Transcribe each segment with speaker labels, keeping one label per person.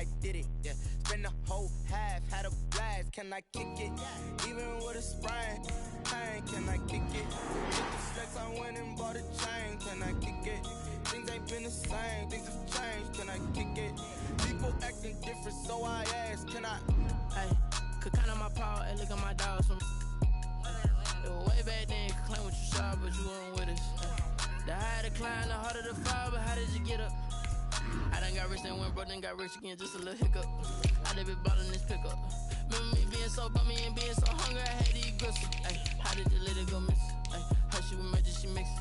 Speaker 1: I did it, yeah. Spend the whole half, had a blast, can I kick it? Even with a sprain, pain, can I kick it? With the flex, I went and bought a chain, can I kick it? Things ain't been the same, things have changed, can I kick it? People acting different, so I ask, can I?
Speaker 2: Hey, could count on my power, and look at my dogs from. It was way back then, could claim what you saw, but you weren't with us. The higher the climb, the harder the fall, but how did you get up? I done got rich, then went broke, then got rich again, just a little hiccup. I done been ballin' this pickup. Remember me being so bummy and being so hungry, I had to eat gristle. Ay, how did the little go miss? Ay, her she was major, she mixed.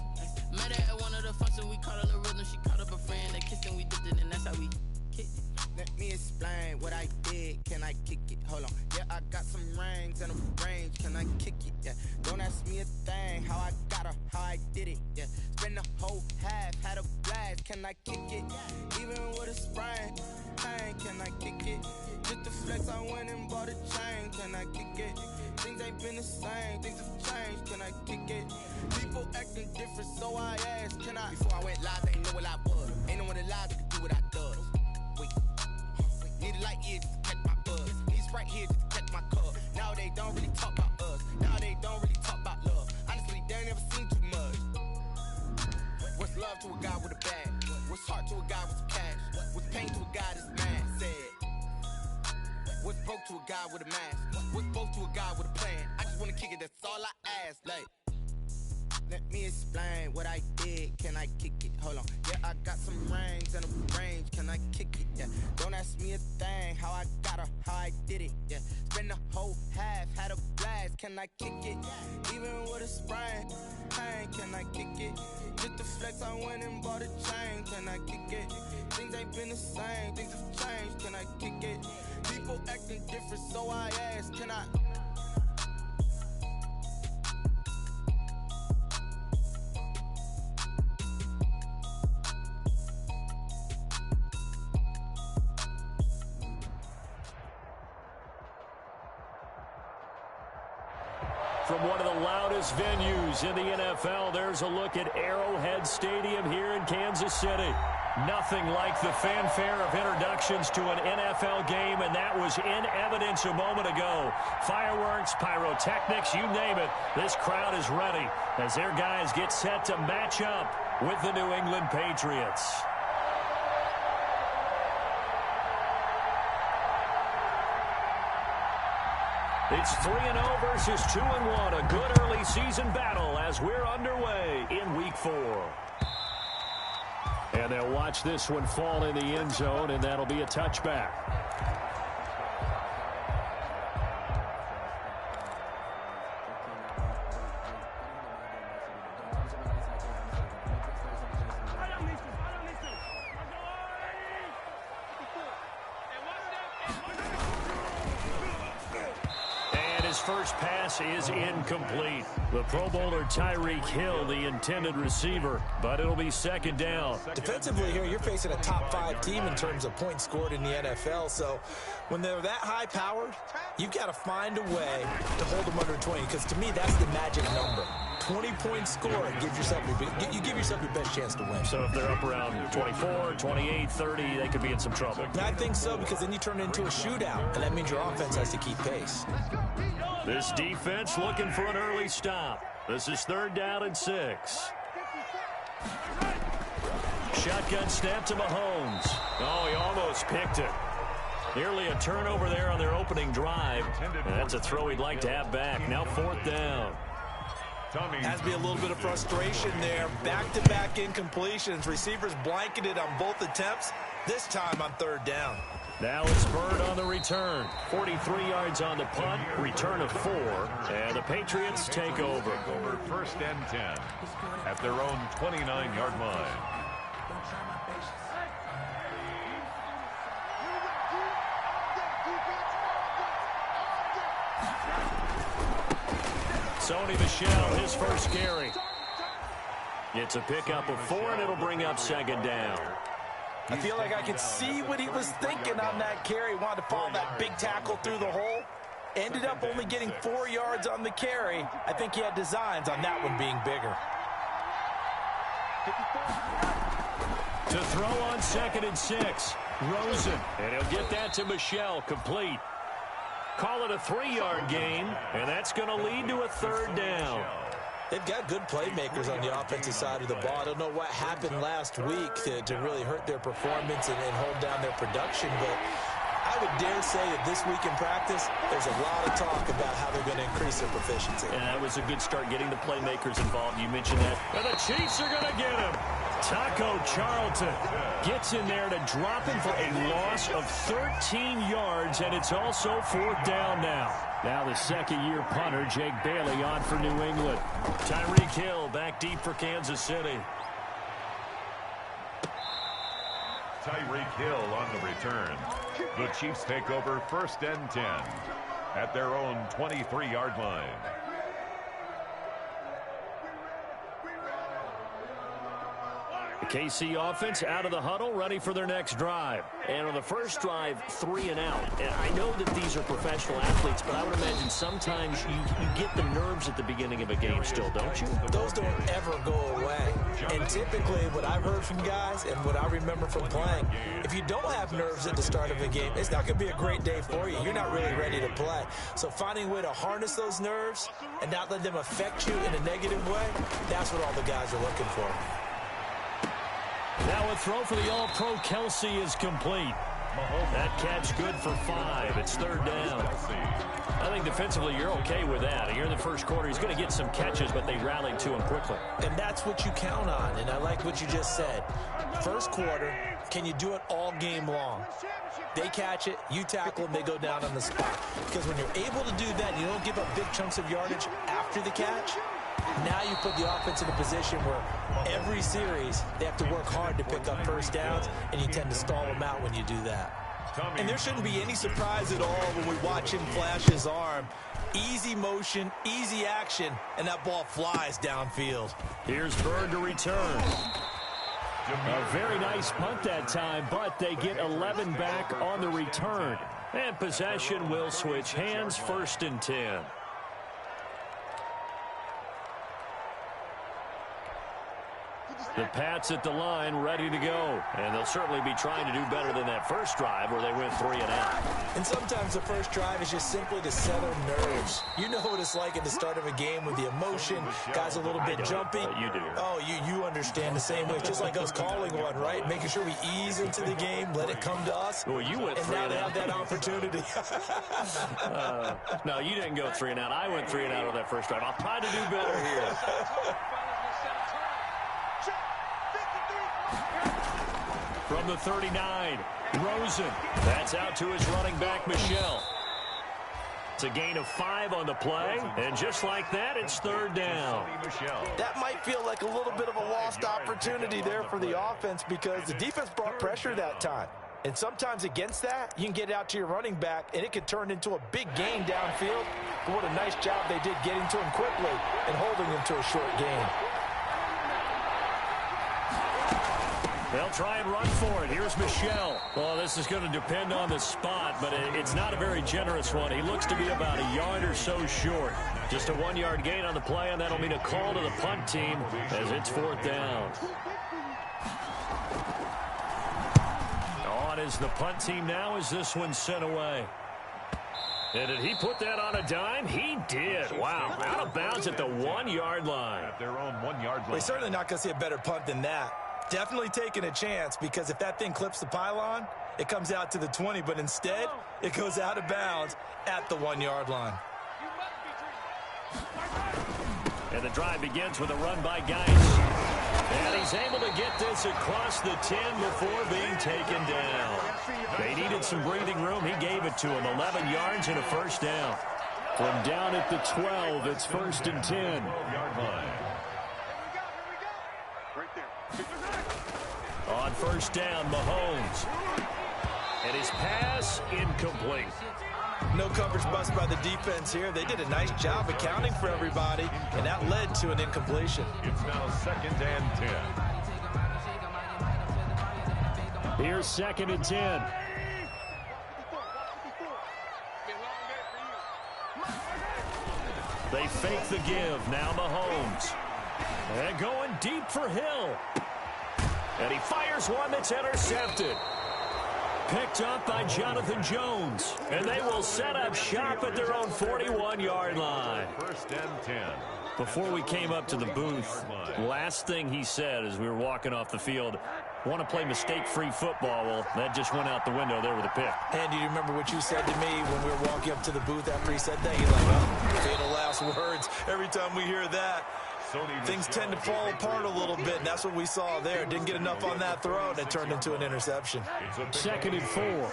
Speaker 2: Met her at one of the functions, we caught her the rhythm, she caught up a friend, they kissed and we dipped it, and that's how we kicked it.
Speaker 1: Let me explain what I did, can I kick it? Hold on, yeah, I got some rings and a range, can I kick it? Yeah, don't ask me a thing, how I got her, how I did it, yeah. Spend the whole half, had a blast, can I kick it? Even with a sprain, pain, can I kick it? Just the flex, I went and bought a chain, can I kick it? Things ain't been the same, things have changed, can I kick it? People acting different, so I asked, can I? Before I went live, they ain't know what I was. Ain't no one alive that could do what I does. Wait. Need a light here just to catch my buzz. Need Sprite here just to catch my cup. Now they don't really talk about us. Now they don't really talk about love. Honestly, they ain't never seen too much. What's love to a guy with a bag? What's heart to a guy with some cash? What's pain to a guy that's mad? Said. What's broke to a guy with a mask? What's both to a guy with a plan? I just wanna kick it, that's all I ask. Like, let me explain what I did, can I kick it? Hold on, yeah, I got some rings and a range, can I kick it? Yeah, don't ask me a thing, how I got her, how I did it? Yeah, spend the whole half, had a blast, can I kick it? Even with a sprain, pain, can I kick it? Just the flex, I went and bought a chain, can I kick it? Things ain't been the same, things have changed, can I kick it? People acting different, so I ask, can I?
Speaker 3: From one of the loudest venues in the NFL, there's a look at Arrowhead Stadium here in Kansas City. Nothing like the fanfare of introductions to an NFL game, and that was in evidence a moment ago. Fireworks, pyrotechnics, you name it. This crowd is ready as their guys get set to match up with the New England Patriots. It's 3-0 versus 2-1, a good early season battle as we're underway in Week 4. And they'll watch this one fall in the end zone, and that'll be a touchback. First pass is incomplete. The Pro Bowler Tyreek Hill, the intended receiver, but it'll be second down.
Speaker 4: Defensively here, you're facing a top-5 team in terms of points scored in the NFL, so when they're that high-powered, you've got to find a way to hold them under 20, because to me, that's the magic number. 20-point score, you give yourself your best chance to win.
Speaker 3: So if they're up around 24, 28, 30, they could be in some trouble.
Speaker 4: I think so, because then you turn it into a shootout, and that means your offense has to keep pace.
Speaker 3: This defense looking for an early stop. This is 3rd down and 6. Shotgun snap to Mahomes. Oh, he almost picked it. Nearly a turnover there on their opening drive. And that's a throw he'd like to have back. Now 4th down.
Speaker 4: Has to be a little bit of frustration there. Back-to-back incompletions. Receivers blanketed on both attempts. This time on 3rd down.
Speaker 3: Now it's Bird on the return. 43 yards on the punt. Return of 4. And the Patriots take over.
Speaker 5: 1st and 10 at their own 29-yard line.
Speaker 3: Sony Michel, his first carry. It's a pickup of 4, and it'll bring up 2nd down.
Speaker 4: I feel like I could see what he was thinking on that carry. Wanted to follow that big tackle through the hole. Ended up only getting 4 yards on the carry. I think he had designs on that one being bigger.
Speaker 3: To throw on 2nd and 6. Rosen, and he'll get that to Michel, complete. Call it a 3-yard gain, and that's going to lead to a 3rd down.
Speaker 4: They've got good playmakers on the offensive side of the ball. I don't know what happened last week to really hurt their performance and hold down their production, but I would dare say that this week in practice, there's a lot of talk about how they're going to increase their proficiency.
Speaker 3: And that was a good start getting the playmakers involved. You mentioned that. And the Chiefs are going to get him. Taco Charlton gets in there to drop him for a loss of 13 yards, and it's also 4th down now. Now the second-year punter, Jake Bailey, on for New England. Tyreek Hill back deep for Kansas City.
Speaker 5: Tyreek Hill on the return. The Chiefs take over 1st and 10 at their own 23-yard line.
Speaker 3: The KC offense out of the huddle, ready for their next drive. And on the first drive, 3 and out. And I know that these are professional athletes, but I would imagine sometimes you get the nerves at the beginning of a game still, don't you?
Speaker 4: Those don't ever go away. And typically what I've heard from guys and what I remember from playing, if you don't have nerves at the start of a game, it's not going to be a great day for you. You're not really ready to play. So finding a way to harness those nerves and not let them affect you in a negative way, that's what all the guys are looking for.
Speaker 3: Now a throw for the All-Pro Kelsey is complete. That catch good for 5. It's 3rd down. I think defensively you're okay with that. Here in the first quarter, he's going to get some catches, but they rallied to him quickly.
Speaker 4: And that's what you count on, and I like what you just said. First quarter, can you do it all game long? They catch it, you tackle them, they go down on the spot. Because when you're able to do that, you don't give up big chunks of yardage after the catch. Now you put the offense in a position where every series they have to work hard to pick up first downs, and you tend to stall them out when you do that. And there shouldn't be any surprise at all when we watch him flash his arm. Easy motion, easy action, and that ball flies downfield.
Speaker 3: Here's Bird to return. A very nice punt that time, but they get 11 back on the return. And possession will switch hands, 1st and 10. The Pats at the line, ready to go. And they'll certainly be trying to do better than that first drive where they went 3 and out.
Speaker 4: And sometimes the first drive is just simply to settle nerves. You know what it's like at the start of a game with the emotion. Guys a little bit jumpy.
Speaker 3: You do.
Speaker 4: Oh, you understand the same way. It's just like us calling one, right? Making sure we ease into the game, let it come to us.
Speaker 3: Well, you went 3
Speaker 4: and now
Speaker 3: and
Speaker 4: they
Speaker 3: out.
Speaker 4: have that opportunity.
Speaker 3: No, you didn't go 3 and out. I went 3 and out on that first drive. I'll try to do better here. From the 39, Rosen. That's out to his running back, Michel. It's a gain of 5 on the play, and just like that, it's 3rd down.
Speaker 4: That might feel like a little bit of a lost opportunity there for the offense because the defense brought pressure that time. And sometimes against that, you can get out to your running back, and it could turn into a big gain downfield. But what a nice job they did getting to him quickly and holding him to a short gain.
Speaker 3: They'll try and run for it. Here's Michel. Well, this is going to depend on the spot, but it's not a very generous one. He looks to be about a yard or so short. Just a 1-yard gain on the play, and that'll mean a call to the punt team as it's 4th down. On is the punt team now as this one's sent away. And did he put that on a dime? He did. Wow. Out of bounds at the 1-yard line.
Speaker 5: At their own 1-yard line.
Speaker 4: We're certainly not going to see a better punt than that. Definitely taking a chance because if that thing clips the pylon, it comes out to the 20, but instead it goes out of bounds at the 1-yard line.
Speaker 3: And the drive begins with a run by Geis. And he's able to get this across the 10 before being taken down. They needed some breathing room. He gave it to him. 11 yards and a first down. From down at the 12, it's 1st and 10. On first down, Mahomes. And his pass incomplete.
Speaker 4: No coverage bust by the defense here. They did a nice job accounting for everybody, and that led to an incompletion.
Speaker 5: It's now 2nd and 10.
Speaker 3: Here's 2nd and 10. They fake the give. Now Mahomes. And going deep for Hill. And he fires one that's intercepted. picked up by Jonathan Jones. And they will set up shop at their own 41-yard line.
Speaker 5: First and 10.
Speaker 3: Before we came up to the booth, last thing he said as we were walking off the field, want to play mistake-free football. Well, that just went out the window there with a pick.
Speaker 4: And do you remember what you said to me when we were walking up to the booth after he said that? You're like, oh, fatal last words. Every time we hear that, things tend to fall apart a little bit, and that's what we saw there. Didn't get enough on that throw, and it turned into an interception.
Speaker 3: Second and 4.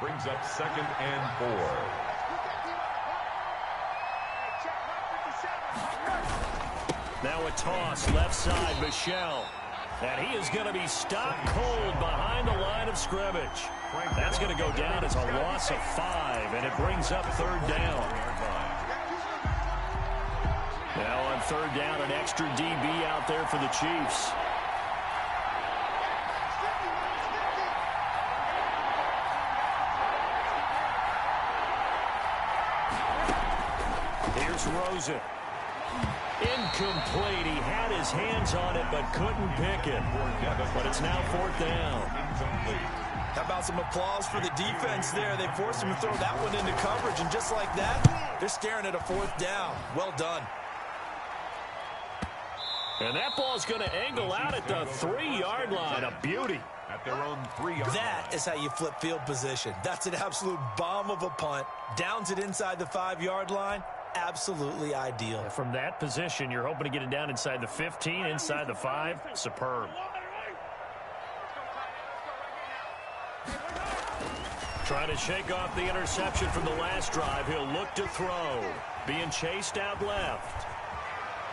Speaker 5: Brings up second and 4.
Speaker 3: Now a toss, left side, Michel. And he is going to be stopped cold behind the line of scrimmage. That's going to go down as a loss of 5, and it brings up third down. Now on third down, an extra DB out there for the Chiefs. Here's Rosen. Incomplete. He had his hands on it but couldn't pick it. But it's now fourth down.
Speaker 4: How about some applause for the defense there? They forced him to throw that one into coverage, and just like that, they're staring at a fourth down. Well done.
Speaker 3: And that ball's going to angle out at the 3-yard line. A beauty.
Speaker 5: At their own 3-yard
Speaker 4: That is how you flip field position. That's an absolute bomb of a punt. Downs it inside the 5-yard line. Absolutely ideal.
Speaker 3: From that position, you're hoping to get it down inside the 15, inside the 5. Superb. Trying to shake off the interception from the last drive. He'll look to throw. Being chased out left.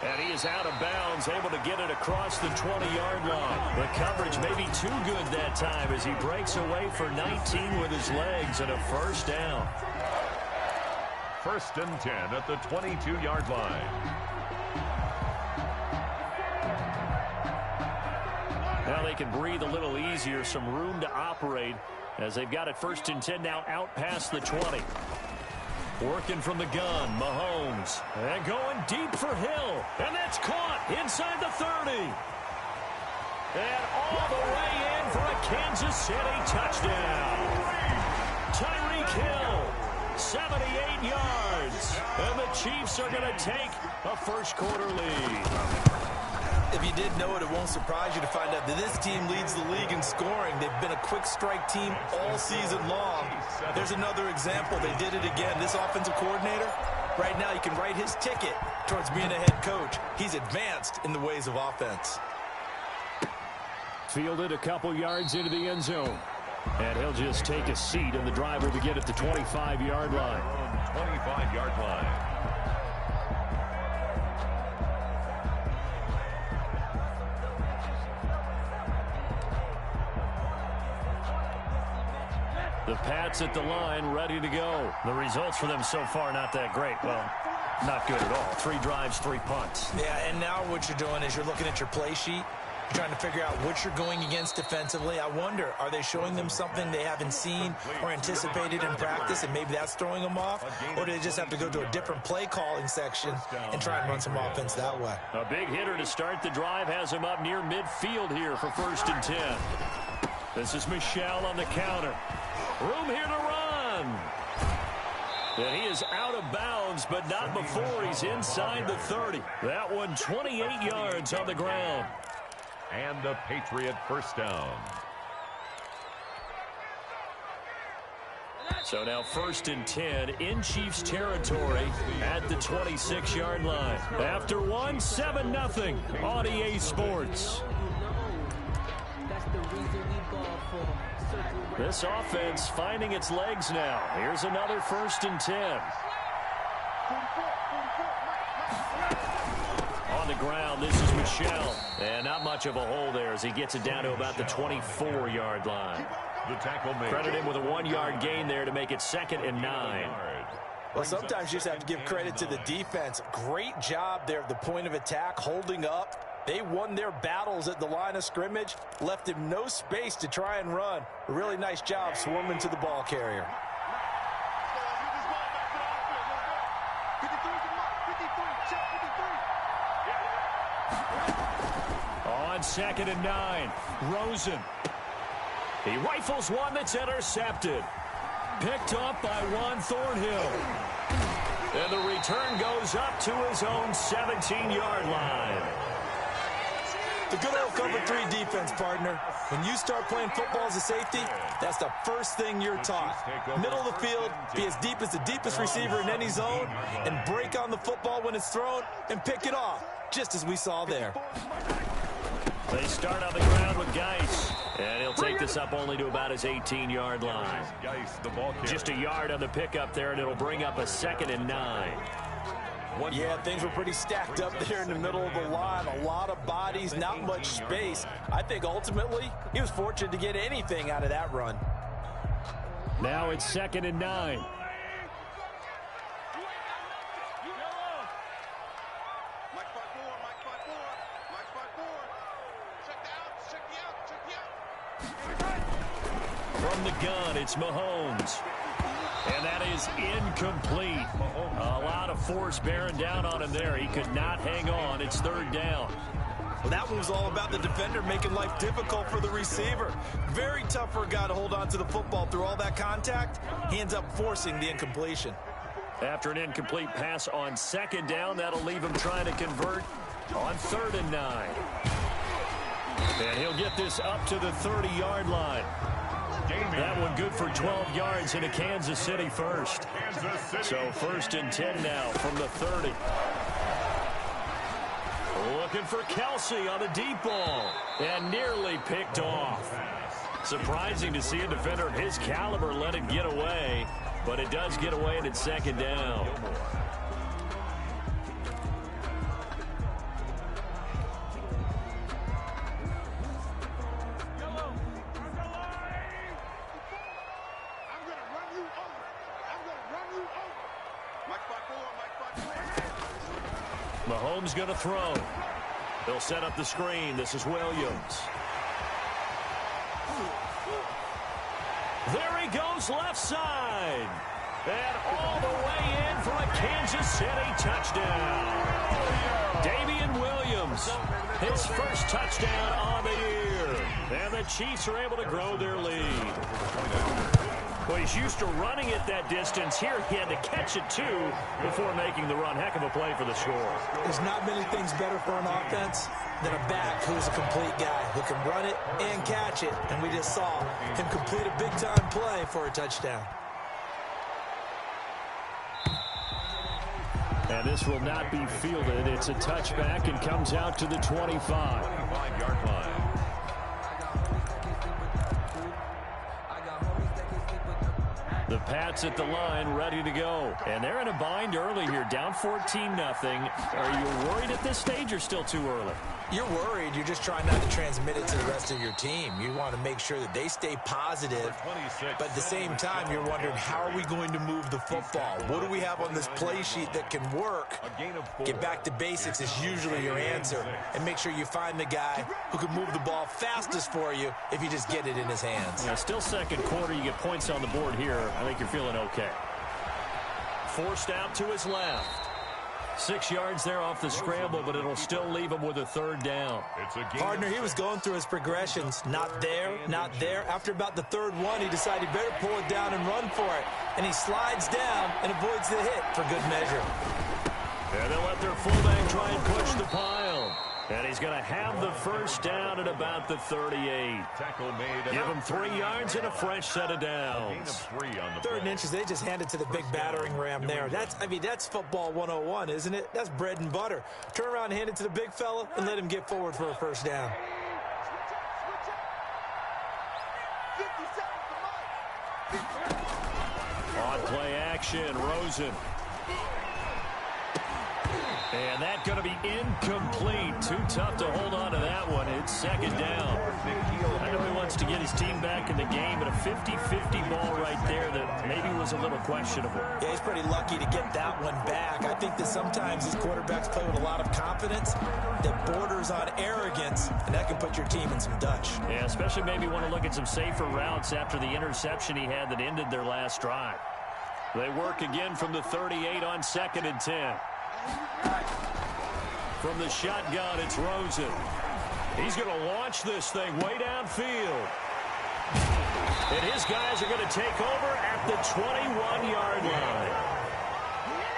Speaker 3: And he is out of bounds, able to get it across the 20-yard line. The coverage may be too good that time as he breaks away for 19 with his legs and a first down.
Speaker 5: First and 10 at the 22-yard line.
Speaker 3: Now they can breathe a little easier, some room to operate as they've got it first and 10 now out past the 20. Working from the gun, Mahomes. And going deep for Hill. And that's caught inside the 30. And all the way in for a Kansas City touchdown. Tyreek Hill, 78 yards. And the Chiefs are going to take a first-quarter lead.
Speaker 4: If you did know it, it won't surprise you to find out that this team leads the league in scoring. They've been a quick strike team all season long. There's another example. They did it again. This offensive coordinator, right now you can write his ticket towards being a head coach. He's advanced in the ways of offense.
Speaker 3: Fielded a couple yards into the end zone. And he'll just take a seat, and the drive will begin at the 25-yard line.
Speaker 5: 25-yard line.
Speaker 3: The Pats at the line, ready to go. The results for them so far, not that great. Well, not good at all. 3 drives, 3 punts.
Speaker 4: Yeah, and now what you're doing is you're looking at your play sheet. You're trying to figure out what you're going against defensively. I wonder, are they showing them something they haven't seen or anticipated in practice, and maybe that's throwing them off? Or do they just have to go to a different play calling section and try and run some offense that way?
Speaker 3: A big hitter to start the drive has him up near midfield here for first and 10. This is Michel on the counter. Room here to run. And he is out of bounds, but not before he's inside the 30. That one 28 yards on the ground.
Speaker 5: And a Patriot first down.
Speaker 3: So now first and 10 in Chiefs territory at the 26-yard line. After one, 7-0 on EA Sports. This offense finding its legs now. Here's another first and 10. On the ground, this is Michel. And not much of a hole there as he gets it down to about the 24-yard line.
Speaker 5: The tackle made.
Speaker 3: Credit him with a 1-yard gain there to make it 2nd and 9.
Speaker 4: Well, sometimes you just have to give credit to the defense. Great job there at the point of attack, holding up. They won their battles at the line of scrimmage, left him no space to try and run. A really nice job swarming to the ball carrier.
Speaker 3: On 2nd and 9, Rosen. He rifles one that's intercepted. Picked off by Juan Thornhill. And the return goes up to his own 17-yard line.
Speaker 4: The good old cover 3 defense, partner. When you start playing football as a safety, that's the first thing you're taught. Middle of the field, be as deep as the deepest receiver in any zone, and break on the football when it's thrown and pick it off, just as we saw there.
Speaker 3: They start on the ground with Geis, and he'll take this up only to about his 18-yard line. Just a yard on the pickup there, and it'll bring up a 2nd and 9.
Speaker 4: Yeah, things were pretty stacked up there in the middle of the line. A lot of bodies, not much space. I think ultimately he was fortunate to get anything out of that run.
Speaker 3: Now it's 2nd and 9. From the gun, it's Mahomes. And that is incomplete. A lot of force bearing down on him there. He could not hang on. It's 3rd down.
Speaker 4: Well, that one was all about the defender making life difficult for the receiver. Very tough for a guy to hold on to the football through all that contact. He ends up forcing the incompletion.
Speaker 3: After an incomplete pass on 2nd down, that'll leave him trying to convert on 3rd and 9. And he'll get this up to the 30-yard line. That one good for 12 yards into Kansas City first. So 1st and 10 now from the 30. Looking for Kelsey on the deep ball. And nearly picked off. Surprising to see a defender of his caliber let it get away. But it does get away and it's 2nd down. Mahomes going to throw. He'll set up the screen. This is Williams. There he goes left side. And all the way in for a Kansas City touchdown. Damian Williams, his first touchdown on the year. And the Chiefs are able to grow their lead. Well, he's used to running it that distance. Here he had to catch it, too, before making the run. Heck of a play for the score.
Speaker 4: There's not many things better for an offense than a back who's a complete guy who can run it and catch it. And we just saw him complete a big-time play for a touchdown.
Speaker 3: And this will not be fielded. It's a touchback and comes out to the 25-yard line. The Pats at the line, ready to go. And they're in a bind early here, down 14-0. Are you worried at this stage or still too early?
Speaker 4: You're worried. You're just trying not to transmit it to the rest of your team. You want to make sure that they stay positive. But at the same time, you're wondering, how are we going to move the football? What do we have on this play sheet that can work? Get back to basics is usually your answer. And make sure you find the guy who can move the ball fastest for you if you just get it in his hands.
Speaker 3: Yeah, still 2nd quarter. You get points on the board here. I think you're feeling okay. Forced out to his left. 6 yards there off the scramble, but it'll still leave him with a 3rd down.
Speaker 4: Partner, he was going through his progressions. Not there, not there. After about the 3rd one, he decided he better pull it down and run for it. And he slides down and avoids the hit for good measure.
Speaker 3: And they'll let their fullback try and push the pile. And he's going to have the 1st down at about the 38. Give him 3 yards and a fresh set of downs.
Speaker 4: 3rd and inches, they just hand it to the big battering ram there. That's football 101, isn't it? That's bread and butter. Turn around and hand it to the big fella and let him get forward for a 1st down.
Speaker 3: On play action, Rosen. And that's going to be incomplete. Too tough to hold on to that one. It's 2nd down. I know he wants to get his team back in the game, but a 50-50 ball right there that maybe was a little questionable.
Speaker 4: Yeah, he's pretty lucky to get that one back. I think that sometimes these quarterbacks play with a lot of confidence that borders on arrogance, and that can put your team in some Dutch.
Speaker 3: Yeah, especially maybe want to look at some safer routes after the interception he had that ended their last drive. They work again from the 38 on 2nd and 10. From the shotgun, it's Rosen. He's going to launch this thing way downfield. And his guys are going to take over at the 21-yard line.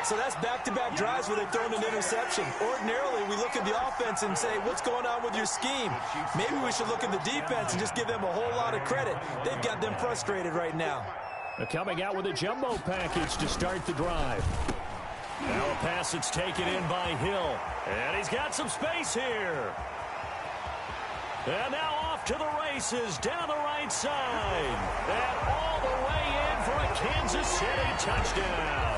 Speaker 4: So that's back-to-back drives where they've thrown an interception. Ordinarily, we look at the offense and say, what's going on with your scheme? Maybe we should look at the defense and just give them a whole lot of credit. They've got them frustrated right now.
Speaker 3: They're coming out with a jumbo package to start the drive. Now a pass that's taken in by Hill. And he's got some space here. And now off to the races down the right side. And all the way in for a Kansas City touchdown.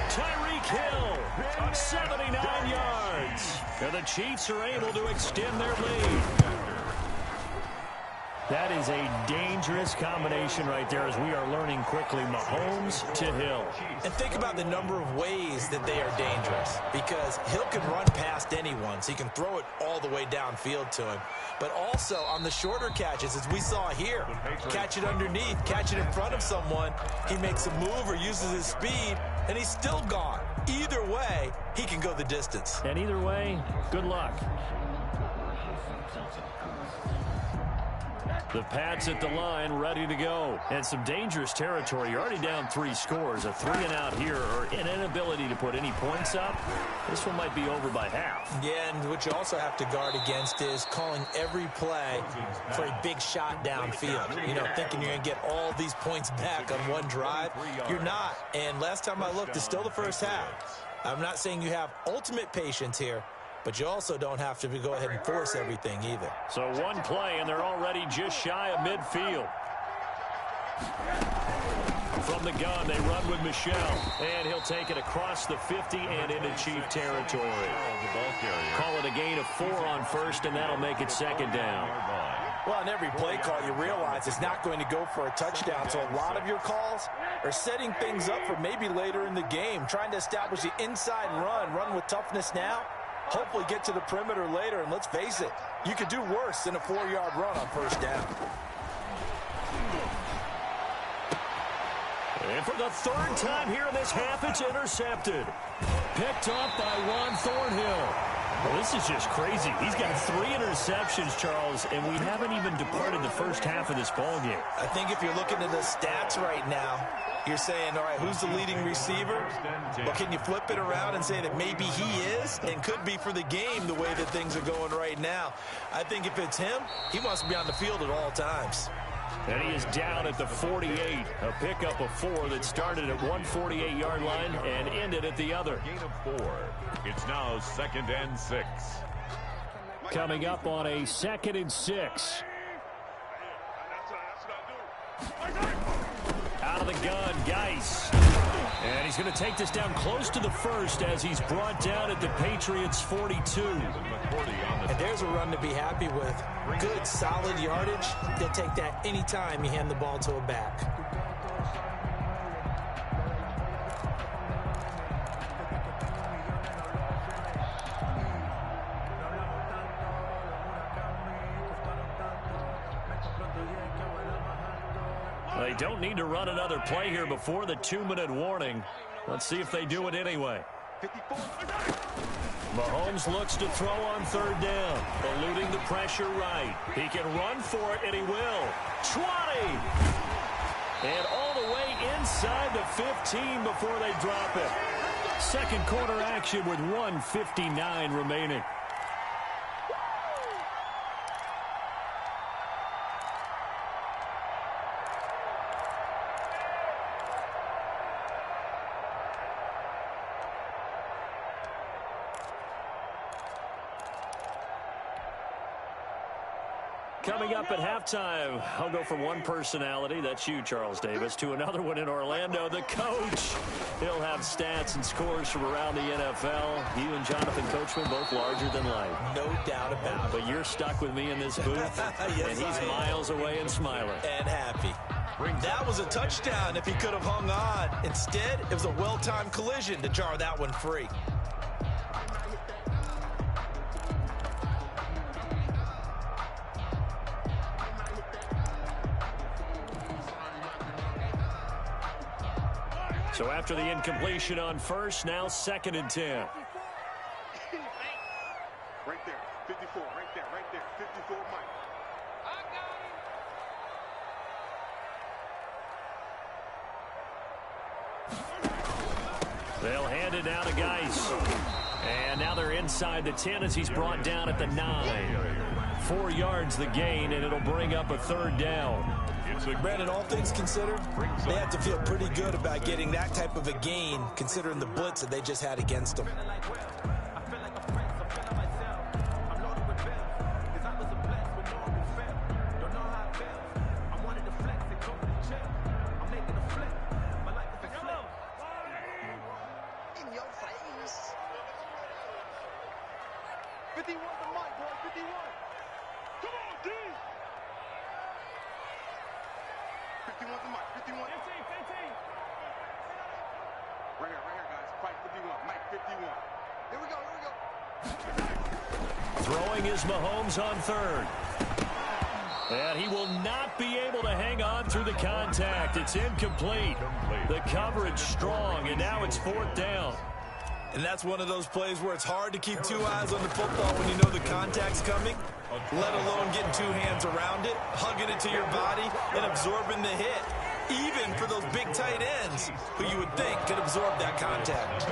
Speaker 3: Tyreek Hill, 79 yards. And the Chiefs are able to extend their lead. That is a dangerous combination right there, as we are learning quickly. Mahomes to Hill.
Speaker 4: And think about the number of ways that they are dangerous, because Hill can run past anyone, so he can throw it all the way downfield to him. But also on the shorter catches, as we saw here, catch it underneath, catch it in front of someone, he makes a move or uses his speed, and he's still gone. Either way, he can go the distance.
Speaker 3: And either way, good luck. The Pats at the line, ready to go. And some dangerous territory. You're already down 3 scores. A 3-and-out here, or an inability to put any points up. This one might be over by half.
Speaker 4: Yeah, and what you also have to guard against is calling every play for a big shot downfield. You know, thinking you're going to get all these points back on one drive. You're not. And last time I looked, it's still the first half. I'm not saying you have ultimate patience here, but you also don't have to go ahead and force everything either.
Speaker 3: So one play, and they're already just shy of midfield. From the gun, they run with Michel. And he'll take it across the 50 and into Chief territory. Call it a gain of 4 on first, and that'll make it second down.
Speaker 4: Well, in every play call, you realize it's not going to go for a touchdown. So a lot of your calls are setting things up for maybe later in the game, trying to establish the inside run with toughness now. Hopefully get to the perimeter later, and let's face it, you could do worse than a 4-yard run on first down.
Speaker 3: And for the 3rd time here in this half, it's intercepted. Picked off by Juan Thornhill. Well, this is just crazy. He's got 3 interceptions, Charles, and we haven't even departed the first half of this ballgame.
Speaker 4: I think if you're looking at the stats right now, you're saying, all right, who's the leading receiver? But can you flip it around and say that maybe he is and could be for the game the way that things are going right now? I think if it's him, he wants to be on the field at all times.
Speaker 3: And he is down at the 48. A pickup of 4 that started at one 48-yard line and ended at the other.
Speaker 5: Gain of 4. It's now 2nd and 6.
Speaker 3: Coming up on a 2nd and 6. Out of the gun, Geis. And he's going to take this down close to the 1st as he's brought down at the Patriots' 42.
Speaker 4: And there's a run to be happy with. Good, solid yardage. They'll take that anytime you hand the ball to a back.
Speaker 3: They don't need to run another play here before the 2-minute warning. Let's see if they do it anyway. Mahomes looks to throw on 3rd down, eluding the pressure right. He can run for it, and he will. 20! And all the way inside the 15 before they drop it. Second quarter action with 1:59 remaining. Coming up at halftime, I'll go from one personality, that's you, Charles Davis, to another one in Orlando, the coach. He'll have stats and scores from around the NFL. You and Jonathan Coachman, both larger than life.
Speaker 4: No doubt about it.
Speaker 3: But you're stuck with me in this booth,
Speaker 4: yes,
Speaker 3: and he's miles away and smiling.
Speaker 4: And happy. That was a touchdown if he could have hung on. Instead, it was a well-timed collision to jar that one free.
Speaker 3: So after the incompletion on first, now 2nd and 10.
Speaker 6: Right there, 54, right there, 54, Mike. I got
Speaker 3: out of Geis. And now they're inside the 10 as he's brought down at the 9. 4 yards the gain, and it'll bring up a 3rd down.
Speaker 4: Brandon, all things considered, they have to feel pretty good about getting that type of a gain, considering the blitz that they just had against them.
Speaker 3: Throwing is Mahomes on 3rd. And he will not be able to hang on through the contact. It's incomplete. The coverage strong, and now it's 4th down.
Speaker 4: And that's one of those plays where it's hard to keep 2 eyes on the football when you know the contact's coming, let alone getting 2 hands around it, hugging it to your body, and absorbing the hit, even for those big tight ends who you would think could absorb that contact.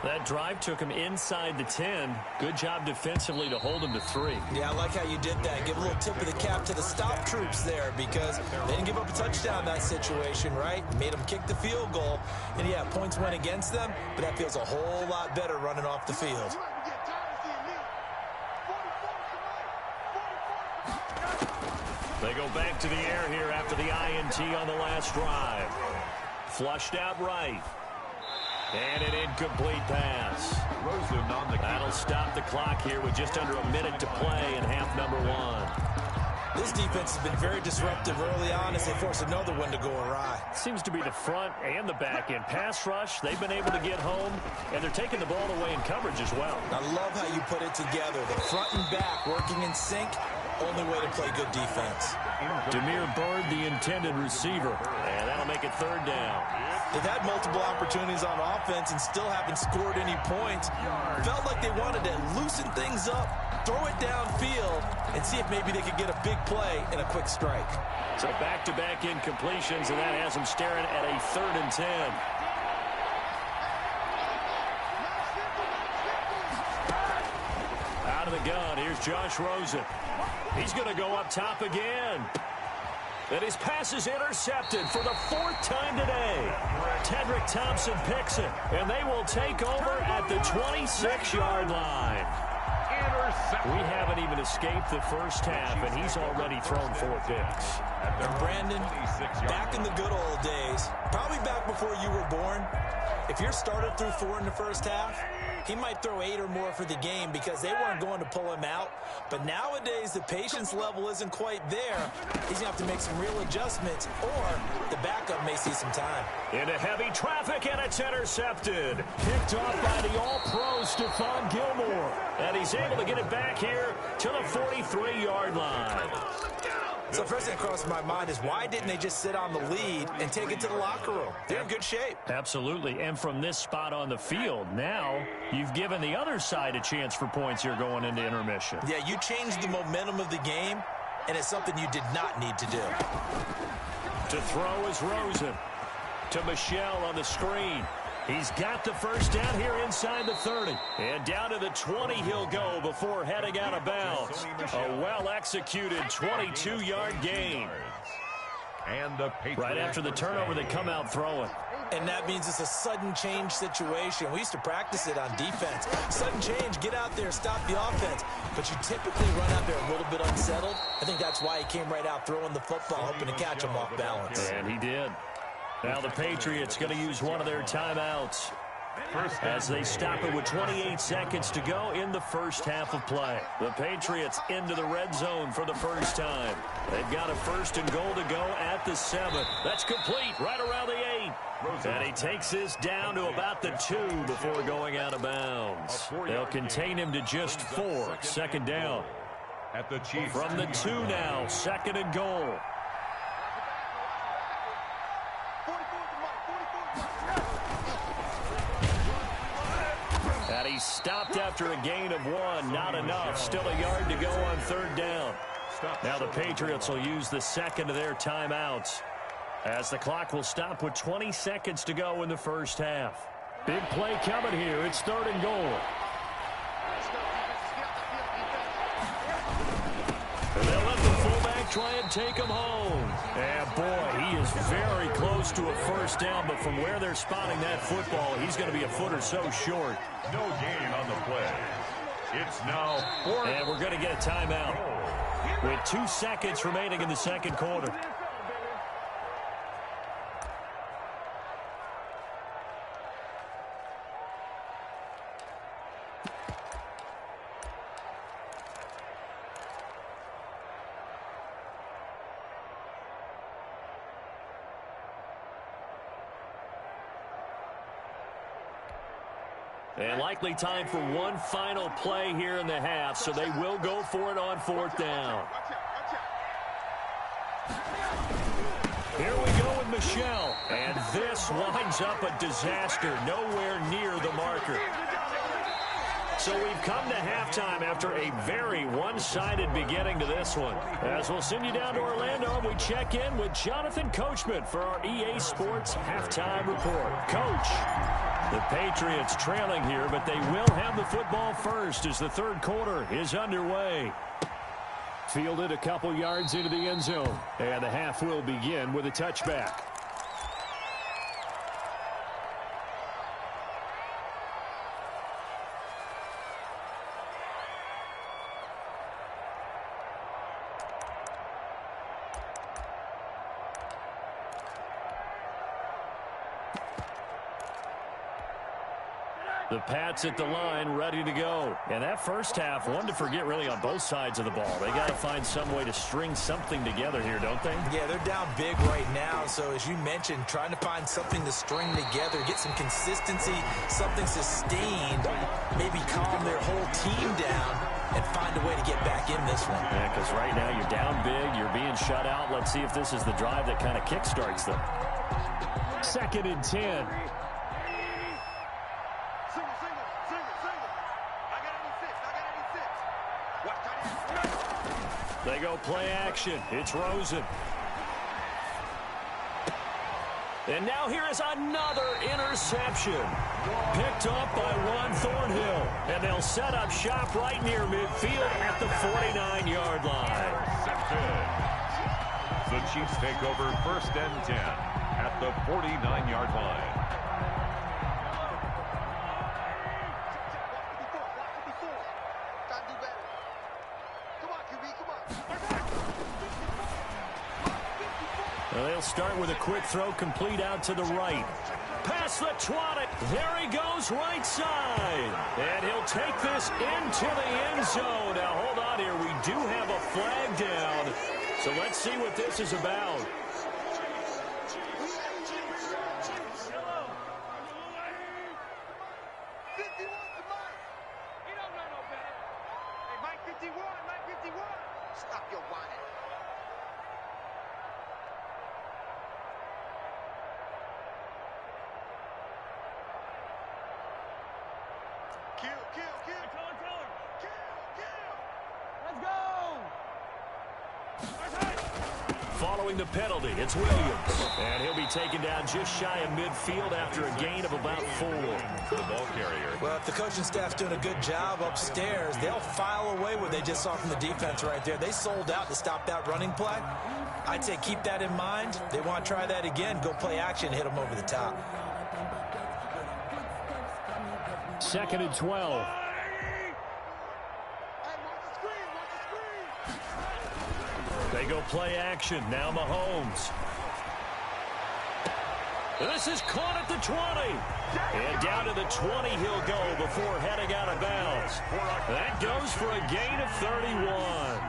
Speaker 3: That drive took him inside the 10. Good job defensively to hold him to 3.
Speaker 4: Yeah, I like how you did that. Give a little tip of the cap to the stop troops there because they didn't give up a touchdown in that situation, right? Made them kick the field goal. And, yeah, points went against them, but that feels a whole lot better running off the field.
Speaker 3: They go back to the air here after the INT on the last drive. Flushed out right. And an incomplete pass. That'll stop the clock here with just under a minute to play in half number 1.
Speaker 4: This defense has been very disruptive early on as they force another one to go awry.
Speaker 3: Seems to be the front and the back end. Pass rush, they've been able to get home, and they're taking the ball away in coverage as well.
Speaker 4: I love how you put it together. The front and back working in sync, only way to play good defense.
Speaker 3: Demir Bird, the intended receiver, and that'll make it 3rd down.
Speaker 4: They've had multiple opportunities on offense and still haven't scored any points. Felt like they wanted to loosen things up, throw it downfield, and see if maybe they could get a big play and a quick strike.
Speaker 3: So back-to-back incompletions, and that has them staring at a 3rd and 10. Out of the gun, here's Josh Rosen. He's going to go up top again. And his pass is intercepted for the 4th time today. Tedrick Thompson picks it, and they will take over at the 26-yard line. We haven't even escaped the first half, and he's already thrown 4 picks.
Speaker 4: And Brandon, back in the good old days, probably back before you were born, if your starter threw 4 in the first half, he might throw 8 or more for the game because they weren't going to pull him out. But nowadays, the patience level isn't quite there. He's going to have to make some real adjustments, or the backup may see some time.
Speaker 3: Into heavy traffic, and it's intercepted. Picked off by the all-pro Stephon Gilmore. And he's able to get it back here to the 43-yard line.
Speaker 4: So first thing that crossed my mind is why didn't they just sit on the lead and take it to the locker room? They're in good shape.
Speaker 3: Absolutely. And from this spot on the field, now you've given the other side a chance for points here going into intermission.
Speaker 4: Yeah, you changed the momentum of the game, and it's something you did not need to do.
Speaker 3: To throw is Rosen. To Michelle on the screen. He's got the first down here inside the 30. And down to the 20 he'll go before heading out of bounds. A well-executed 22-yard gain.
Speaker 5: And
Speaker 3: right after the turnover, they come out throwing.
Speaker 4: And that means it's a sudden change situation. We used to practice it on defense. Sudden change, get out there, stop the offense. But you typically run out there a little bit unsettled. I think that's why he came right out throwing the football, hoping to catch him off balance.
Speaker 3: And he did. Now the Patriots going to use one of their timeouts as they stop it with 28 seconds to go in the first half of play. The Patriots into the red zone for the first time. They've got a 1st and goal to go at the 7. That's complete right around the 8. And he takes this down to about the 2 before going out of bounds. They'll contain him to just 4. 2nd down.
Speaker 5: At the Chiefs.
Speaker 3: From the 2 now, 2nd and goal. And he stopped after a gain of 1. Not enough. Still a yard to go on 3rd down. Now the Patriots will use the 2nd of their timeouts as the clock will stop with 20 seconds to go in the first half. Big play coming here. It's 3rd and goal. And they'll let the fullback try and take him home. And, boy, he is very close to a first down, but from where they're spotting that football, he's going to be a foot or so short.
Speaker 5: No gain on the play. It's now 4th.
Speaker 3: And we're going to get a timeout with 2 seconds remaining in the second quarter. And likely time for one final play here in the half, so they will go for it on 4th down. Here we go with Michelle, and this winds up a disaster, nowhere near the marker. So we've come to halftime after a very one-sided beginning to this one. As we'll send you down to Orlando, and we check in with Jonathan Coachman for our EA Sports Halftime Report. Coach, the Patriots trailing here, but they will have the football first as the 3rd quarter is underway. Fielded a couple yards into the end zone, and the half will begin with a touchback. The Pats at the line, ready to go. And that first half, one to forget really on both sides of the ball. They got to find some way to string something together here, don't they?
Speaker 4: Yeah, they're down big right now. So as you mentioned, trying to find something to string together, get some consistency, something sustained, maybe calm their whole team down and find a way to get back in this one.
Speaker 3: Yeah, because right now you're down big, you're being shut out. Let's see if this is the drive that kind of kickstarts them. 2nd and 10. They go play action. It's Rosen. And now here is another interception. Picked up by Juan Thornhill. And they'll set up shop right near midfield at the 49-yard line.
Speaker 5: The Chiefs take over 1st and 10 at the 49-yard line.
Speaker 3: They'll start with a quick throw complete out to the right. Past the 20. There he goes right side. And he'll take this into the end zone. Now, hold on here. We do have a flag down. So let's see what this is about.
Speaker 1: Stop your whining. Kill. Let's go.
Speaker 3: Following the penalty, it's Williams. And he'll be taken down just shy of midfield after a gain of about 4.
Speaker 5: For the ball carrier.
Speaker 4: Well, if the coaching staff's doing a good job upstairs, they'll file away what they just saw from the defense right there. They sold out to stop that running play. I'd say keep that in mind. They want to try that again. Go play action, hit them over the top.
Speaker 3: 2nd and 12. They go play action. Now Mahomes. This is caught at the 20. And down to the 20 he'll go before heading out of bounds. That goes for a gain of 31.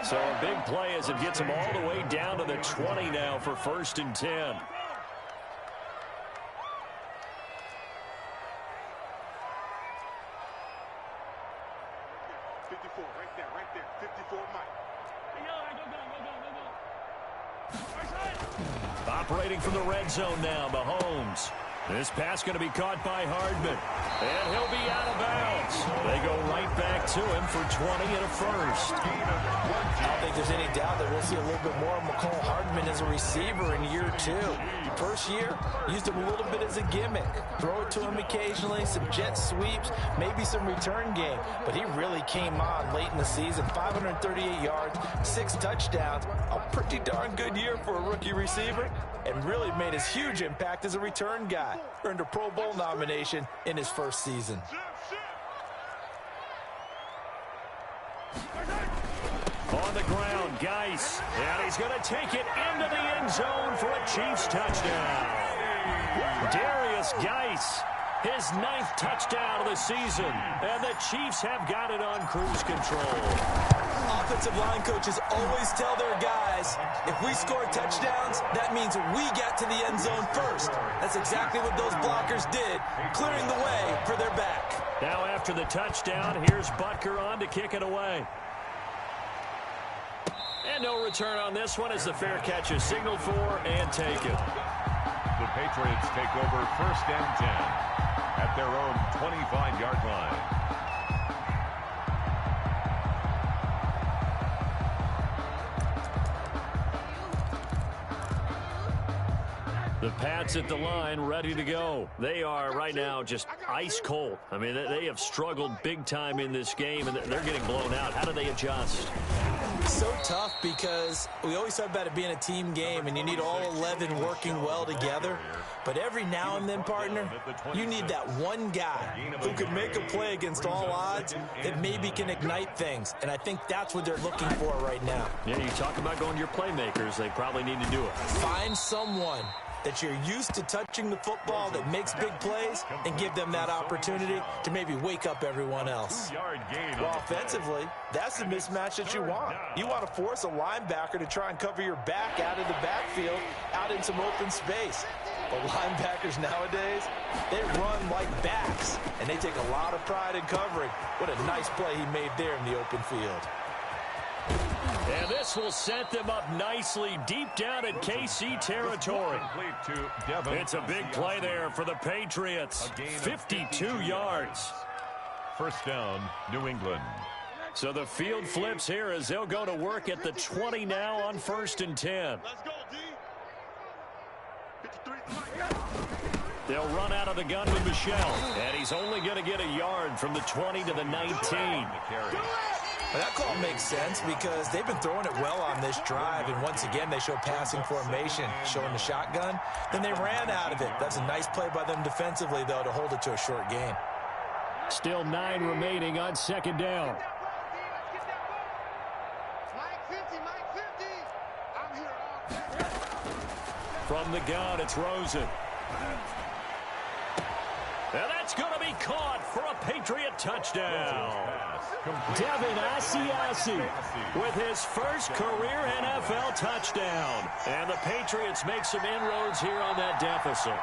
Speaker 3: So a big play as it gets him all the way down to the 20 now for 1st and 10. Operating from the red zone now, Mahomes. This pass going to be caught by Hardman. And he'll be out of bounds. They go right back to him for 20 and a first.
Speaker 4: I don't think there's any doubt that we'll see a little bit more of McCole Hardman as a receiver in year 2. First year, used him a little bit as a gimmick. Throw it to him occasionally, some jet sweeps, maybe some return game. But he really came on late in the season. 538 yards, 6 touchdowns. A pretty darn good year for a rookie receiver. And really made his huge impact as a return guy. Earned a Pro Bowl nomination in his first season.
Speaker 3: On the ground, Geis. And he's going to take it into the end zone for a Chiefs touchdown. Darius Geis, his 9th touchdown of the season. And the Chiefs have got it on cruise control.
Speaker 4: Offensive line coaches always tell their guys, if we score touchdowns, that means we get to the end zone first. That's exactly what those blockers did, clearing the way for their back.
Speaker 3: Now after the touchdown, here's Butker on to kick it away. And no return on this one as the fair catch is signaled for and taken.
Speaker 5: The Patriots take over 1st and 10 at their own 25-yard line.
Speaker 3: The Pats at the line, ready to go. They are right now just ice cold. I mean, they have struggled big time in this game, and they're getting blown out. How do they adjust?
Speaker 4: So tough because we always talk about it being a team game, and you need all 11 working well together. But every now and then, partner, you need that one guy who can make a play against all odds that maybe can ignite things. And I think that's what they're looking for right now.
Speaker 3: Yeah, you talk about going to your playmakers. They probably need to do it.
Speaker 4: Find someone that you're used to touching the football that makes big plays and give them that opportunity to maybe wake up everyone else. Well, offensively, that's the mismatch that you want. You want to force a linebacker to try and cover your back out of the backfield, out in some open space. But linebackers nowadays, they run like backs, and they take a lot of pride in covering. What a nice play he made there in the open field.
Speaker 3: And this will set them up nicely deep down in KC territory. It's a big play there for the Patriots. 52 yards.
Speaker 5: 1st down, New England.
Speaker 3: So the field flips here as they'll go to work at the 20 now on 1st and 10. They'll run out of the gun with Michelle. And he's only going to get a yard from the 20 to the 19.
Speaker 4: Well, that call makes sense because they've been throwing it well on this drive, and once again they show passing formation, showing the shotgun. Then they ran out of it. That's a nice play by them defensively, though, to hold it to a short gain.
Speaker 3: Still 9 remaining on 2nd down. From the gun, it's Rosen. And that's going to be caught for a Patriot touchdown. Devin Asiasi with his first career NFL touchdown. And the Patriots make some inroads here on that deficit.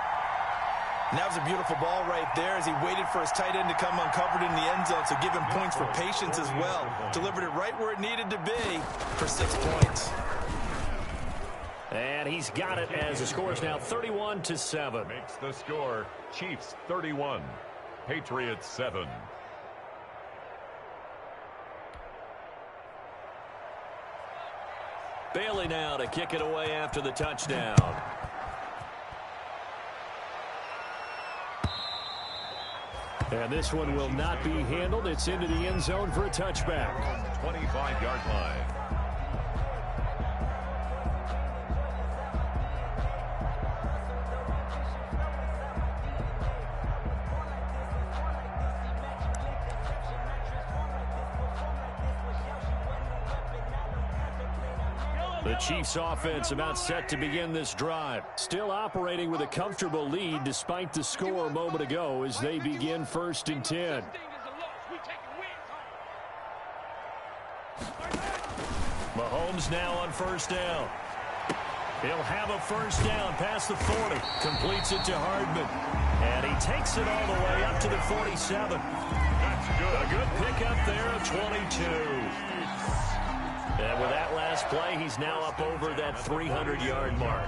Speaker 4: And that was a beautiful ball right there as he waited for his tight end to come uncovered in the end zone, so give him points for patience as well. Delivered it right where it needed to be for 6 points.
Speaker 3: And he's got it as the score is now 31-7.
Speaker 5: Makes the score Chiefs 31, Patriots 7.
Speaker 3: Bailey now to kick it away after the touchdown. And this one will not be handled. It's into the end zone for a touchback.
Speaker 5: 25-yard line.
Speaker 3: The Chiefs offense about set to begin this drive. Still operating with a comfortable lead despite the score a moment ago as they begin 1st and 10. Mahomes now on 1st down. He'll have a 1st down past the 40. Completes it to Hardman. And he takes it all the way up to the 47. That's good. A good pickup there of 22. And with that last play, he's now up over that 300-yard mark.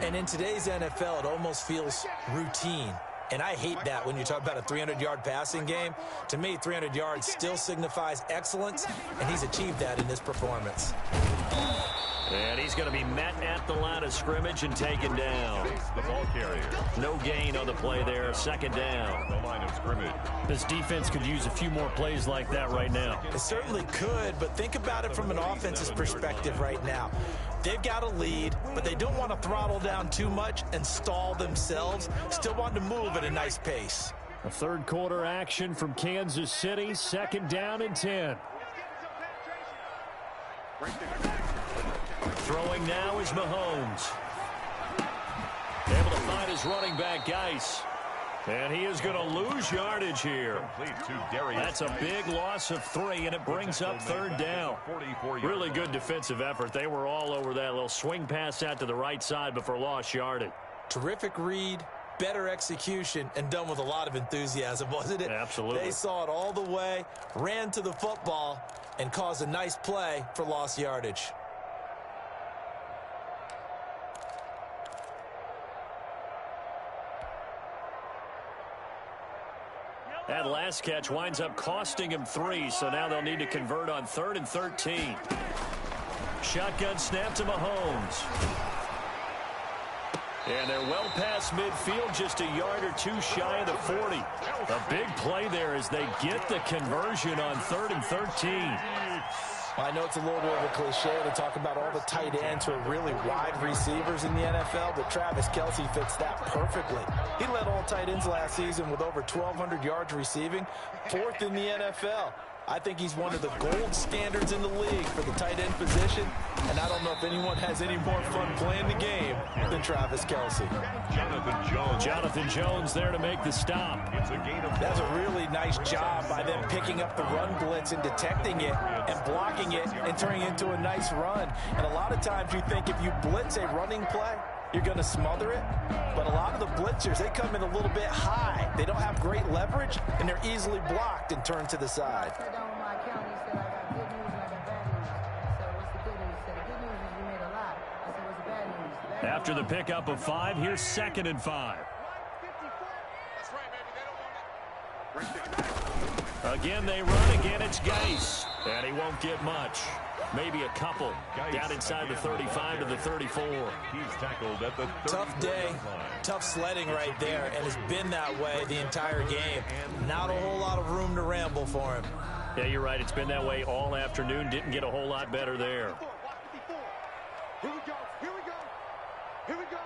Speaker 4: And in today's NFL, it almost feels routine. And I hate that when you talk about a 300-yard passing game. To me, 300 yards still signifies excellence, and he's achieved that in this performance.
Speaker 3: And he's going to be met at the line of scrimmage and taken down.
Speaker 5: The ball carrier.
Speaker 3: No gain on the play there. Second down.
Speaker 5: The line of scrimmage.
Speaker 3: This defense could use a few more plays like that right now.
Speaker 4: It certainly could, but think about it from an offense's perspective right now. They've got a lead, but they don't want to throttle down too much and stall themselves. Still want to move at a nice pace.
Speaker 3: A third quarter action from Kansas City. Second down and 10. Throwing now is Mahomes. Able to find his running back, Geis. And he is going to lose yardage here. That's a big loss of 3, and it brings up third down. Really good defensive effort. They were all over that little swing pass out to the right side before lost yardage.
Speaker 4: Terrific read, better execution, and done with a lot of enthusiasm, wasn't it?
Speaker 3: Absolutely.
Speaker 4: They saw it all the way, ran to the football, and caused a nice play for lost yardage.
Speaker 3: That last catch winds up costing him 3, so now they'll need to convert on 3rd and 13. Shotgun snap to Mahomes. And they're well past midfield, just a yard or 2 shy of the 40. A big play there as they get the conversion on 3rd and 13.
Speaker 4: I know it's a little bit of a cliche to talk about all the tight ends who are really wide receivers in the NFL, but Travis Kelce fits that perfectly. He led all tight ends last season with over 1,200 yards receiving, 4th in the NFL. I think he's one of the gold standards in the league for the tight end position, and I don't know if anyone has any more fun playing the game than Travis Kelce.
Speaker 3: Jonathan Jones there to make the stop.
Speaker 4: That's a really nice job by them picking up the run blitz and detecting it and blocking it and turning it into a nice run. And a lot of times you think if you blitz a running play, you're going to smother it. But a lot of the blitzers, they come in a little bit high. They don't have great leverage, and they're easily blocked and turned to the side.
Speaker 3: After the pickup of 5, here's 2nd and 5. Again, they run. Again, it's Geis. And he won't get much. Maybe a couple. Down inside the 35 to the 34.
Speaker 5: He's tackled at the 30.
Speaker 4: Tough day. Tough sledding right there, and it's been that way the entire game. Not a whole lot of room to ramble for him.
Speaker 3: Yeah, you're right. It's been that way all afternoon. Didn't get a whole lot better there.
Speaker 6: Here we go. Here we go. Here we go.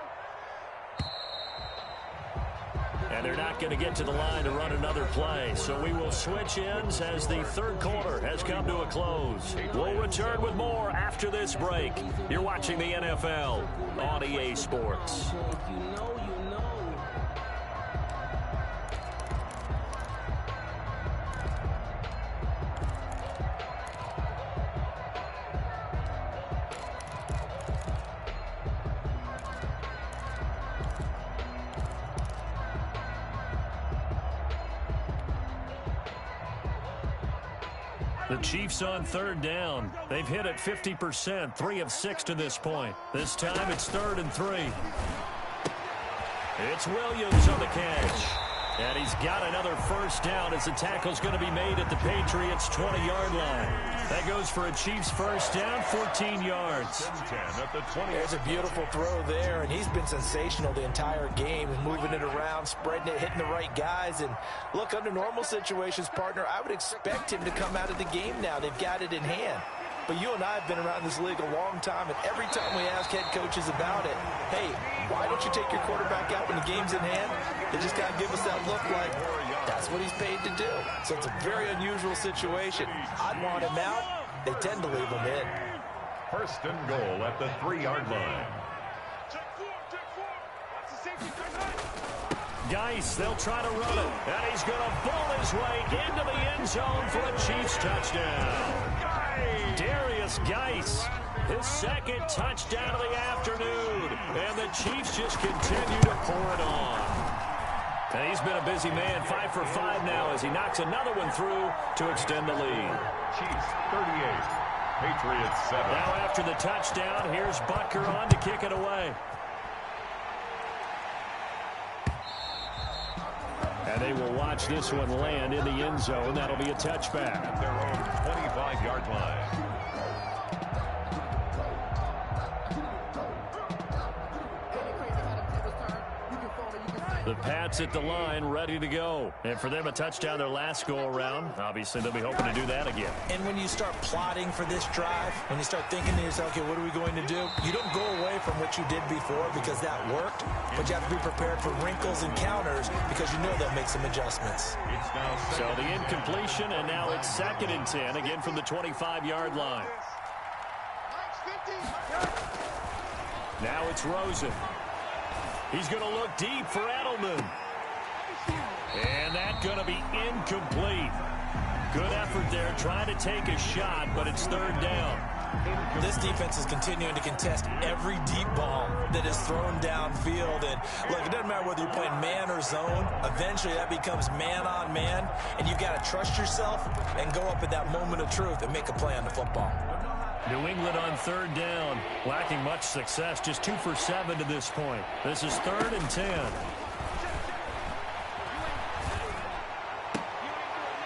Speaker 3: And they're not going to get to the line to run another play. So we will switch ends as the third quarter has come to a close. We'll return with more after this break. You're watching the NFL on EA Sports. The Chiefs on third down. They've hit it 50%, 3 of 6 to this point. This time it's 3rd and 3. It's Williams on the catch. And he's got another first down as the tackle's going to be made at the Patriots' 20-yard line. That goes for a Chiefs first down, 14 yards.
Speaker 4: There's a beautiful throw there, and he's been sensational the entire game, moving it around, spreading it, hitting the right guys. And look, under normal situations, partner, I would expect him to come out of the game now. They've got it in hand. But you and I have been around this league a long time, and every time we ask head coaches about it, hey, why don't you take your quarterback out when the game's in hand? They just got to give us that look like that's what he's paid to do. So it's a very unusual situation. I'd want him out. They tend to leave him in.
Speaker 5: 1st and goal at the 3-yard line.
Speaker 3: Geis, they'll try to run it. And he's going to bull his way into the end zone for a Chiefs touchdown. Darius Geis, his 2nd touchdown of the afternoon. And the Chiefs just continue to pour it on. And he's been a busy man, 5 for 5 now as he knocks another one through to extend the lead.
Speaker 5: Chiefs 38, Patriots 7.
Speaker 3: Now after the touchdown, here's Butker on to kick it away. And they will watch this one land in the end zone. That'll be a touchback.
Speaker 5: At their own 25-yard line.
Speaker 3: The Pats at the line, ready to go. And for them, a touchdown their last go-around. Obviously, they'll be hoping to do that again.
Speaker 4: And when you start plotting for this drive, when you start thinking to yourself, okay, what are we going to do? You don't go away from what you did before because that worked, but you have to be prepared for wrinkles and counters because you know they'll make some adjustments.
Speaker 3: So the incompletion, and now it's 2nd and 10, again from the 25-yard line. Now it's Rosen. He's going to look deep for Edelman. And that's going to be incomplete. Good effort there, trying to take a shot, but it's 3rd down.
Speaker 4: This defense is continuing to contest every deep ball that is thrown downfield. And look, it doesn't matter whether you're playing man or zone. Eventually, that becomes man on man. And you've got to trust yourself and go up at that moment of truth and make a play on the football.
Speaker 3: New England on 3rd down, lacking much success, just 2 for 7 to this point. This is 3rd and 10.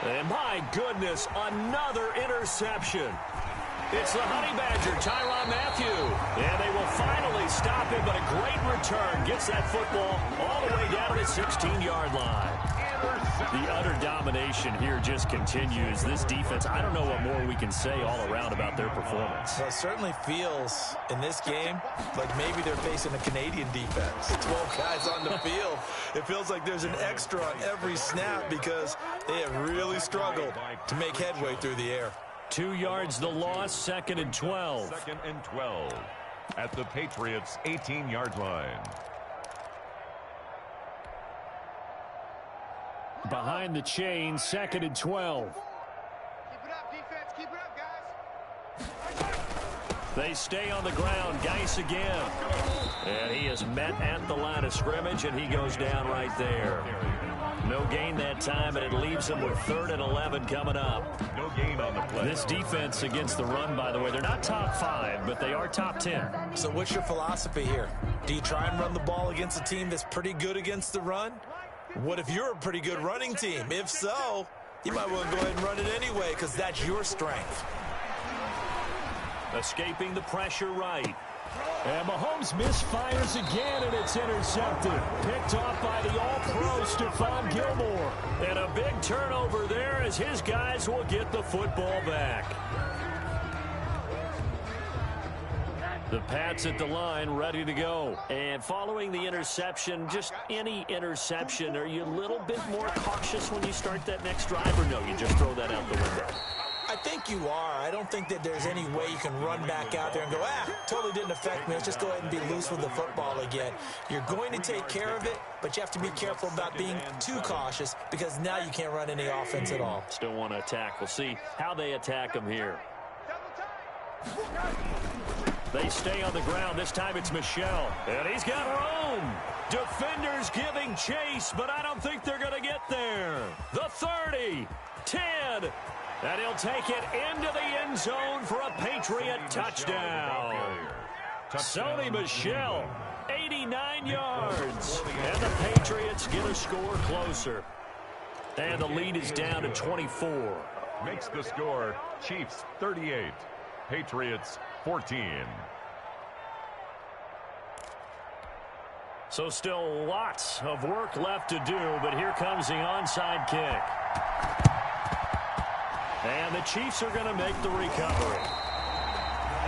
Speaker 3: And my goodness, another interception. It's the Honey Badger, Tyrann Mathieu. And they will finally stop him, but a great return. Gets that football all the way down to the 16-yard line. The utter domination here just continues. This defense, I don't know what more we can say all around about their performance.
Speaker 4: Well, it certainly feels in this game like maybe they're facing a Canadian defense. 12 guys on the field. It feels like there's an extra on every snap because they have really struggled to make headway through the air.
Speaker 3: 2 yards the loss, 2nd and 12.
Speaker 5: 2nd and 12 at the Patriots' 18-yard line.
Speaker 3: Behind the chain, 2nd and 12.
Speaker 6: Keep it up, defense. Keep it up, guys.
Speaker 3: They stay on the ground. Geis again. And he is met at the line of scrimmage, and he goes down right there. No gain that time, and it leaves him with 3rd and 11 coming up.
Speaker 5: No gain on the play.
Speaker 3: This defense against the run, by the way, they're not top 5, but they are top 10.
Speaker 4: So what's your philosophy here? Do you try and run the ball against a team that's pretty good against the run? What if you're a pretty good running team? If so, you might want to go ahead and run it anyway because that's your strength.
Speaker 3: Escaping the pressure right. And Mahomes misfires again, and it's intercepted. Picked off by the all-pro Stephon Gilmore. And a big turnover there as his guys will get the football back. The Pats at the line, ready to go. And following the interception, just any interception, are you a little bit more cautious when you start that next drive, or no, you just throw that out the window?
Speaker 4: I think you are. I don't think that there's any way you can run back out there and go, totally didn't affect me. Let's just go ahead and be loose with the football again. You're going to take care of it, but you have to be careful about being too cautious because now you can't run any offense at all.
Speaker 3: Still want to attack. We'll see how they attack him here. They stay on the ground. This time it's Michel. And he's got room. Defenders giving chase, but I don't think they're going to get there. The 30, 10, and he'll take it into the end zone for a Patriot touchdown. Sony Michel, 89 yards. And the Patriots get a score closer. And the lead is down to 24.
Speaker 5: Makes the score Chiefs 38, Patriots 14.
Speaker 3: So still lots of work left to do, but here comes the onside kick. And the Chiefs are going to make the recovery.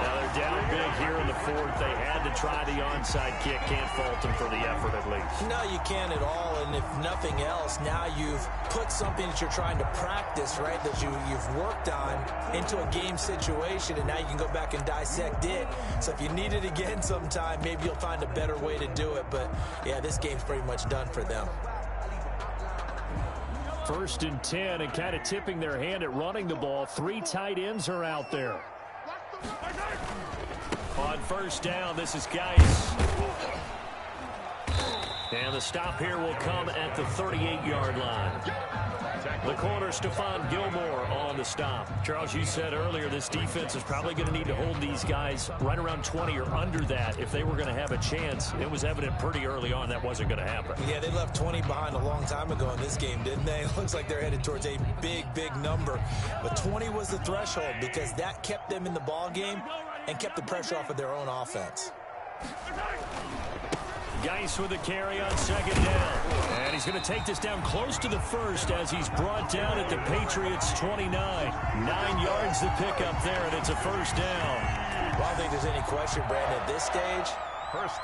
Speaker 3: Now they're down big here in the 4th. They had to try the onside kick. Can't fault them for the effort at least.
Speaker 4: No, you can't at all. And if nothing else, now you've put something that you're trying to practice, right, that you've worked on into a game situation, and now you can go back and dissect it. So if you need it again sometime, maybe you'll find a better way to do it. But, yeah, this game's pretty much done for them.
Speaker 3: 1st and 10, and kind of tipping their hand at running the ball. 3 tight ends are out there. On 1st down, this is Geis. And the stop here will come at the 38-yard line. The corner, Stephon Gilmore on the stop. Charles, you said earlier this defense is probably going to need to hold these guys right around 20 or under that if they were going to have a chance. It was evident pretty early on that wasn't going to happen.
Speaker 4: Yeah, they left 20 behind a long time ago in this game, didn't they? It looks like they're headed towards a big, big number. But 20 was the threshold because that kept them in the ball game and kept the pressure off of their own offense.
Speaker 3: Geis with the carry on second down. And he's going to take this down close to the first as he's brought down at the Patriots' 29. 9 yards to pick up there, and it's a first down.
Speaker 4: Well, I don't think there's any question, Brandon, at this stage.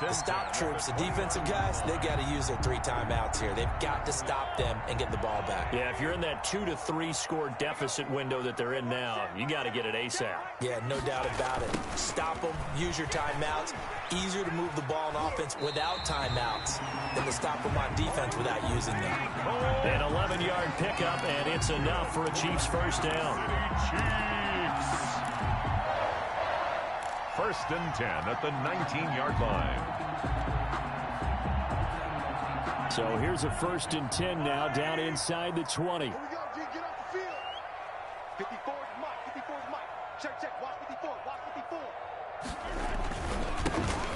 Speaker 4: The stop troops, the defensive guys, they've got to use their 3 timeouts here. They've got to stop them and get the ball back.
Speaker 3: Yeah, if you're in that 2 to 3 score deficit window that they're in now, you got to get it ASAP.
Speaker 4: Yeah, no doubt about it. Stop them, use your timeouts. Easier to move the ball on offense without timeouts than to stop them on defense without using them.
Speaker 3: An 11-yard pickup, and it's enough for a Chiefs first down.
Speaker 5: Chiefs. First and 10 at the 19-yard line.
Speaker 3: So here's a first and 10 now down inside the 20.
Speaker 6: Here we go, G. Get off the field. 54 is Mike. 54 is Mike. Check. Watch 54. Watch 54.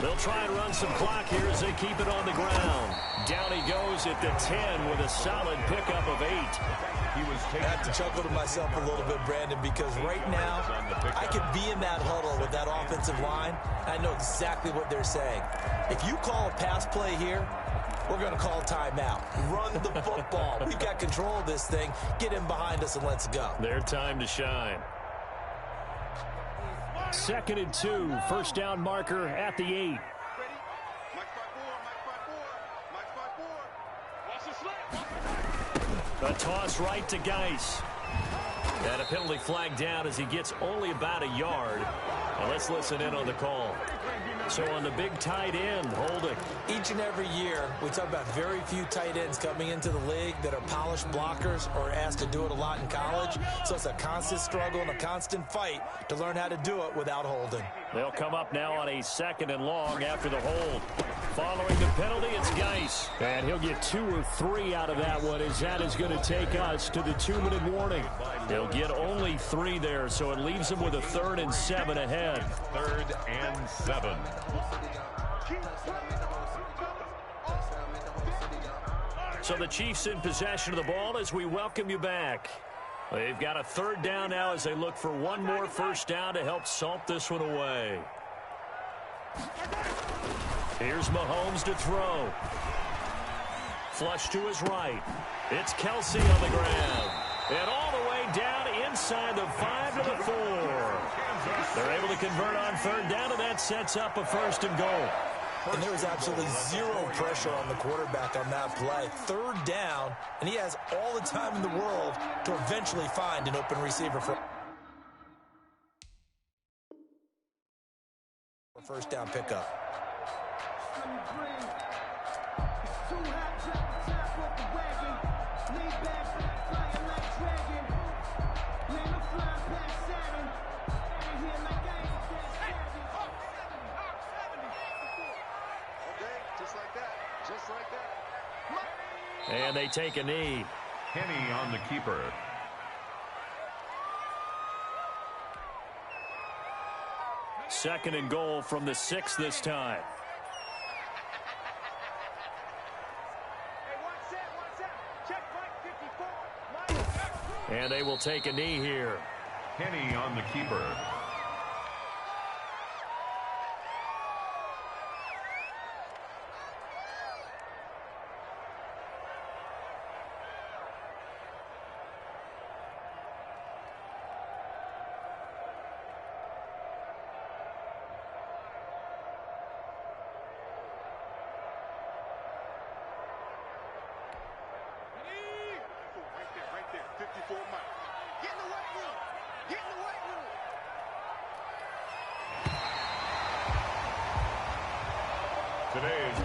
Speaker 3: They'll try and run some clock here as they keep it on the ground. Down he goes at the 10 with a solid pickup of 8.
Speaker 4: I have to chuckle to myself a little bit, Brandon, because right now I could be in that huddle with that offensive line, and I know exactly what they're saying. If you call a pass play here, we're going to call timeout. Run the football. We've got control of this thing. Get in behind us and let's go.
Speaker 3: Their time to shine. Second and 2, first down marker at the 8.
Speaker 6: Ready? Mike 5-4. Watch the slip.
Speaker 3: A toss right to Geis. And a penalty flag down as he gets only about a yard. Now let's listen in on the call. So on the big tight end, holding.
Speaker 4: Each and every year, we talk about very few tight ends coming into the league that are polished blockers or asked to do it a lot in college. So it's a constant struggle and a constant fight to learn how to do it without holding.
Speaker 3: They'll come up now on a second and long after the hold. Following the penalty, it's Geis. And he'll get 2 or 3 out of that one as that is going to take us to the 2-minute warning. He'll get only 3 there, so it leaves him with a 3rd and 7 ahead.
Speaker 5: 3rd and 7.
Speaker 3: So the Chiefs in possession of the ball as we welcome you back. They've got a 3rd down now as they look for one more first down to help salt this one away. Here's Mahomes to throw. Flush to his right. It's Kelsey on the ground. And all the way down inside the 5 to the 4. They're able to convert on 3rd down, and that sets up a 1st and goal.
Speaker 4: And there was absolutely zero pressure on the quarterback on that play. 3rd down, and he has all the time in the world to eventually find an open receiver for a first down pickup.
Speaker 3: And they take a knee.
Speaker 5: Kenny on the keeper.
Speaker 3: Second and goal from the 6 this time. And they will take a knee here.
Speaker 5: Kenny on the keeper.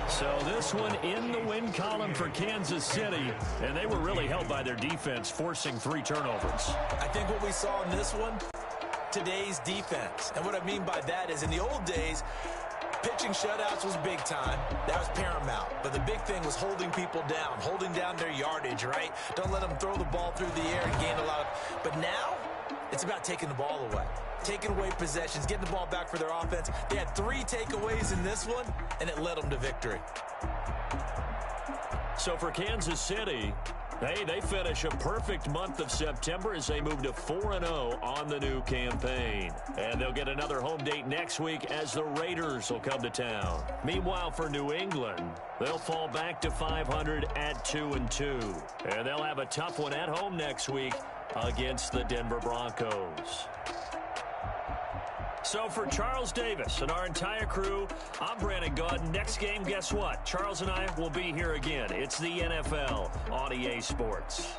Speaker 3: So this one in the win column for Kansas City, and they were really helped by their defense, forcing 3 turnovers.
Speaker 4: I think what we saw in this one, today's defense. And what I mean by that is in the old days, pitching shutouts was big time. That was paramount. But the big thing was holding people down, holding down their yardage, right? Don't let them throw the ball through the air and gain a lot of... But now, it's about taking the ball away. Taking away possessions, getting the ball back for their offense. They had 3 takeaways in this one, and it led them to victory.
Speaker 3: So for Kansas City, they finish a perfect month of September as they move to 4-0 on the new campaign. And they'll get another home date next week as the Raiders will come to town. Meanwhile, for New England, they'll fall back to 500 at 2-2. And they'll have a tough one at home next week against the Denver Broncos. So for Charles Davis and our entire crew, I'm Brandon Gaudin. Next game, guess what? Charles and I will be here again. It's the NFL on EA Sports.